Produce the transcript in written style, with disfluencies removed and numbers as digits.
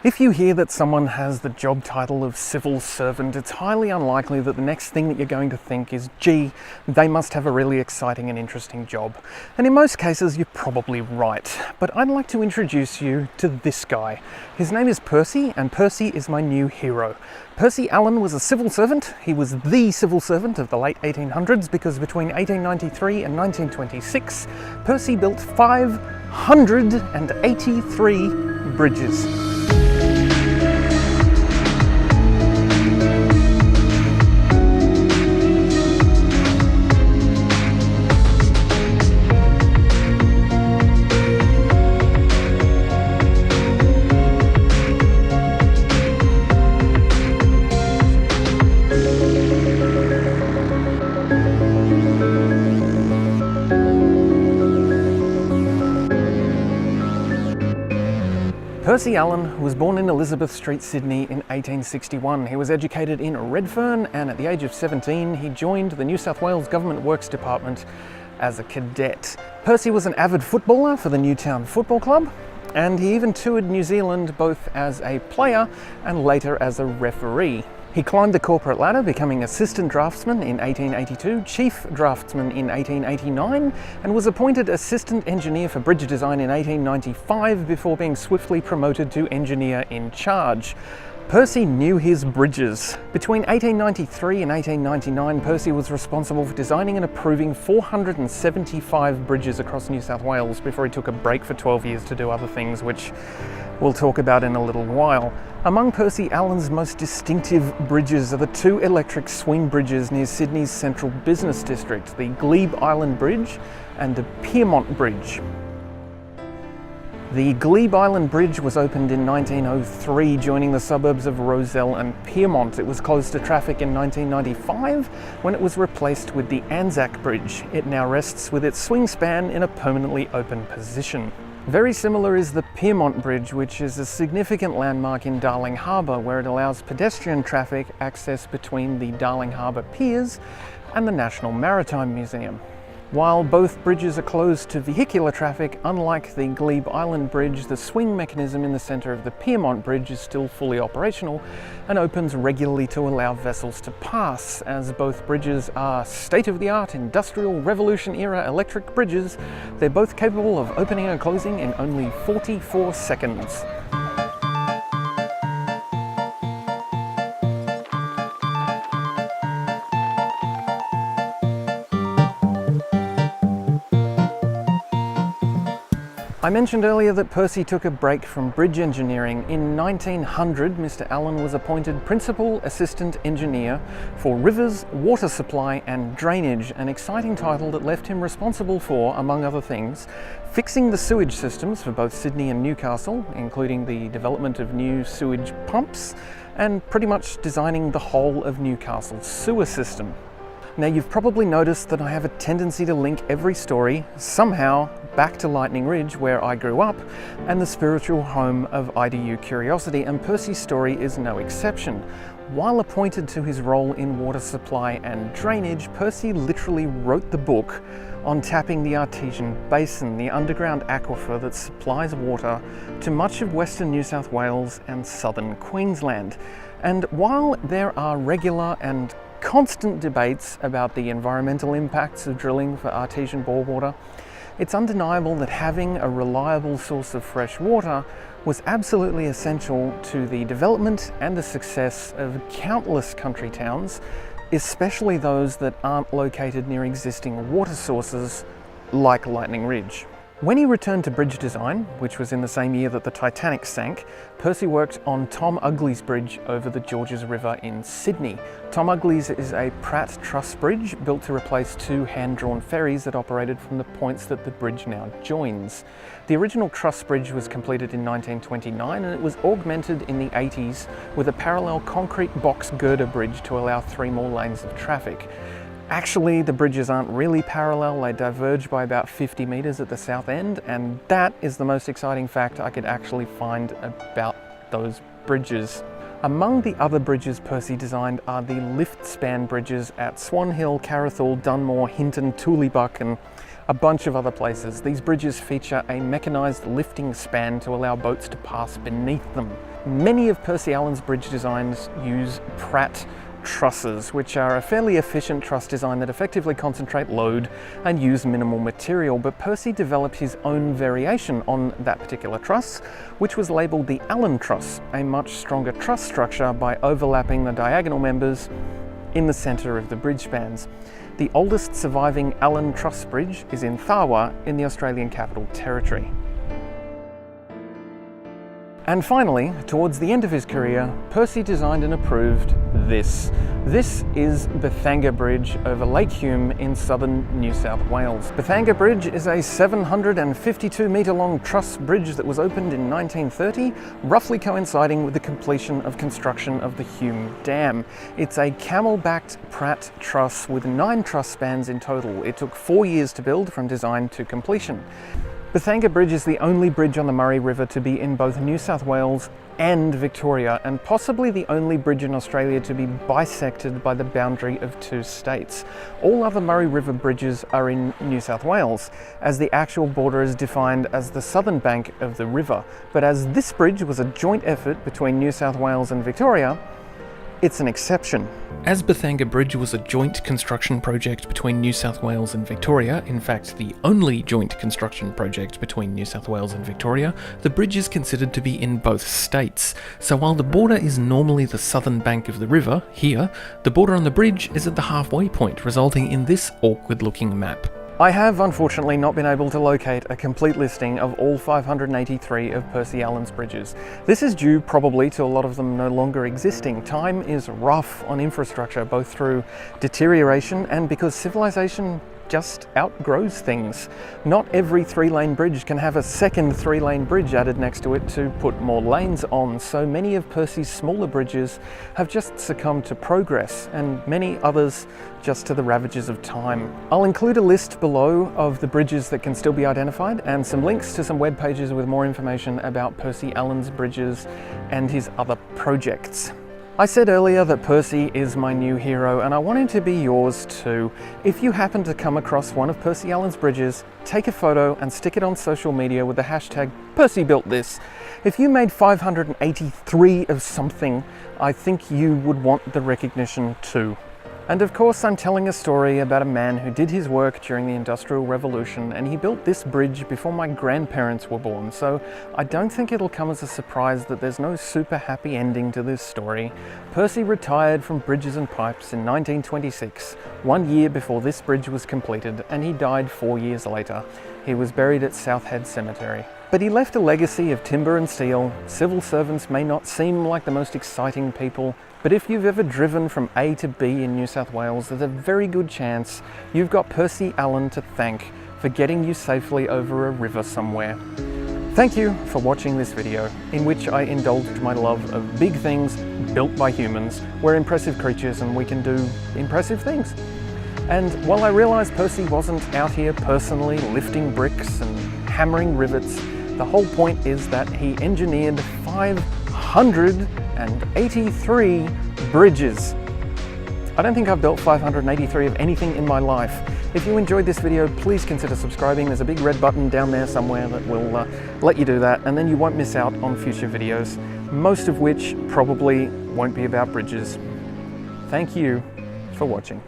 If you hear that someone has the job title of civil servant, it's highly unlikely that the next thing that you're going to think is, gee, they must have a really exciting and interesting job. And in most cases, you're probably right. But I'd like to introduce you to this guy. His name is Percy, and Percy is my new hero. Percy Allen was a civil servant. He was the civil servant of the late 1800s because between 1893 and 1926, Percy built 583 bridges. Percy Allen was born in Elizabeth Street, Sydney in 1861. He was educated in Redfern, and at the age of 17 he joined the New South Wales Government Works Department as a cadet. Percy was an avid footballer for the Newtown Football Club, and he even toured New Zealand both as a player and later as a referee. He climbed the corporate ladder, becoming assistant draftsman in 1882, chief draftsman in 1889, and was appointed assistant engineer for bridge design in 1895 before being swiftly promoted to engineer in charge. Percy knew his bridges. Between 1893 and 1899, Percy was responsible for designing and approving 475 bridges across New South Wales before he took a break for 12 years to do other things, which we'll talk about in a little while. Among Percy Allen's most distinctive bridges are the two electric swing bridges near Sydney's central business district, the Glebe Island Bridge and the Piermont Bridge. The Glebe Island Bridge was opened in 1903, joining the suburbs of Rozelle and Piermont. It was closed to traffic in 1995 when it was replaced with the Anzac Bridge. It now rests with its swing span in a permanently open position. Very similar is the Piermont Bridge, which is a significant landmark in Darling Harbour, where it allows pedestrian traffic access between the Darling Harbour piers and the National Maritime Museum. While both bridges are closed to vehicular traffic, unlike the Glebe Island Bridge, the swing mechanism in the centre of the Piermont Bridge is still fully operational and opens regularly to allow vessels to pass. As both bridges are state-of-the-art Industrial Revolution-era electric bridges, they're both capable of opening and closing in only 44 seconds. I mentioned earlier that Percy took a break from bridge engineering. In 1900, Mr. Allen was appointed Principal Assistant Engineer for Rivers, Water Supply and Drainage, an exciting title that left him responsible for, among other things, fixing the sewage systems for both Sydney and Newcastle, including the development of new sewage pumps, and pretty much designing the whole of Newcastle's sewer system. Now, you've probably noticed that I have a tendency to link every story, somehow, back to Lightning Ridge, where I grew up, and the spiritual home of IDU Curiosity, and Percy's story is no exception. While appointed to his role in water supply and drainage, Percy literally wrote the book on tapping the Artesian Basin, the underground aquifer that supplies water to much of Western New South Wales and southern Queensland. And while there are regular and constant debates about the environmental impacts of drilling for artesian bore water, it's undeniable that having a reliable source of fresh water was absolutely essential to the development and the success of countless country towns, especially those that aren't located near existing water sources like Lightning Ridge. When he returned to bridge design, which was in the same year that the Titanic sank, Percy worked on Tom Ugley's Bridge over the Georges River in Sydney. Tom Ugley's is a Pratt Truss bridge built to replace two hand-drawn ferries that operated from the points that the bridge now joins. The original Truss bridge was completed in 1929, and it was augmented in the 80s with a parallel concrete box girder bridge to allow 3 more lanes of traffic. Actually, the bridges aren't really parallel, they diverge by about 50 metres at the south end, and that is the most exciting fact I could actually find about those bridges. Among the other bridges Percy designed are the lift span bridges at Swan Hill, Carrathal, Dunmore, Hinton, Tooleybuck and a bunch of other places. These bridges feature a mechanised lifting span to allow boats to pass beneath them. Many of Percy Allen's bridge designs use Pratt trusses, which are a fairly efficient truss design that effectively concentrate load and use minimal material, but Percy developed his own variation on that particular truss, which was labelled the Allen truss, a much stronger truss structure by overlapping the diagonal members in the centre of the bridge spans. The oldest surviving Allen truss bridge is in Tharwa in the Australian Capital Territory. And finally, towards the end of his career, Percy designed and approved this. This is Bethanga Bridge over Lake Hume in southern New South Wales. Bethanga Bridge is a 752 metre long truss bridge that was opened in 1930, roughly coinciding with the completion of construction of the Hume Dam. It's a camel-backed Pratt truss with 9 truss spans in total. It took 4 years to build from design to completion. Bethanga Bridge is the only bridge on the Murray River to be in both New South Wales and Victoria, and possibly the only bridge in Australia to be bisected by the boundary of 2 states. All other Murray River bridges are in New South Wales, as the actual border is defined as the southern bank of the river. But as this bridge was a joint effort between New South Wales and Victoria, it's an exception. As Bethanga Bridge was a joint construction project between New South Wales and Victoria, in fact the only joint construction project between New South Wales and Victoria, the bridge is considered to be in both states. So while the border is normally the southern bank of the river, here, the border on the bridge is at the halfway point, resulting in this awkward looking map. I have unfortunately not been able to locate a complete listing of all 583 of Percy Allen's bridges. This is due probably to a lot of them no longer existing. Time is rough on infrastructure, both through deterioration and because civilization just outgrows things. Not every 3-lane bridge can have a second 3-lane bridge added next to it to put more lanes on, so many of Percy's smaller bridges have just succumbed to progress, and many others just to the ravages of time. I'll include a list below of the bridges that can still be identified and some links to some web pages with more information about Percy Allen's bridges and his other projects. I said earlier that Percy is my new hero, and I want him to be yours too. If you happen to come across one of Percy Allen's bridges, take a photo and stick it on social media with the hashtag #PercyBuiltThis. If you made 583 of something, I think you would want the recognition too. And of course, I'm telling a story about a man who did his work during the Industrial Revolution, and he built this bridge before my grandparents were born, so I don't think it'll come as a surprise that there's no super happy ending to this story. Percy retired from bridges and pipes in 1926, 1 year before this bridge was completed, and he died 4 years later. He was buried at South Head Cemetery. But he left a legacy of timber and steel. Civil servants may not seem like the most exciting people, but if you've ever driven from A to B in New South Wales, there's a very good chance you've got Percy Allen to thank for getting you safely over a river somewhere. Thank you for watching this video, in which I indulged my love of big things built by humans. We're impressive creatures and we can do impressive things. And while I realise Percy wasn't out here personally lifting bricks and hammering rivets, the whole point is that he engineered 583 bridges. I don't think I've built 583 of anything in my life. If you enjoyed this video, please consider subscribing. There's a big red button down there somewhere that will let you do that, and then you won't miss out on future videos, most of which probably won't be about bridges. Thank you for watching.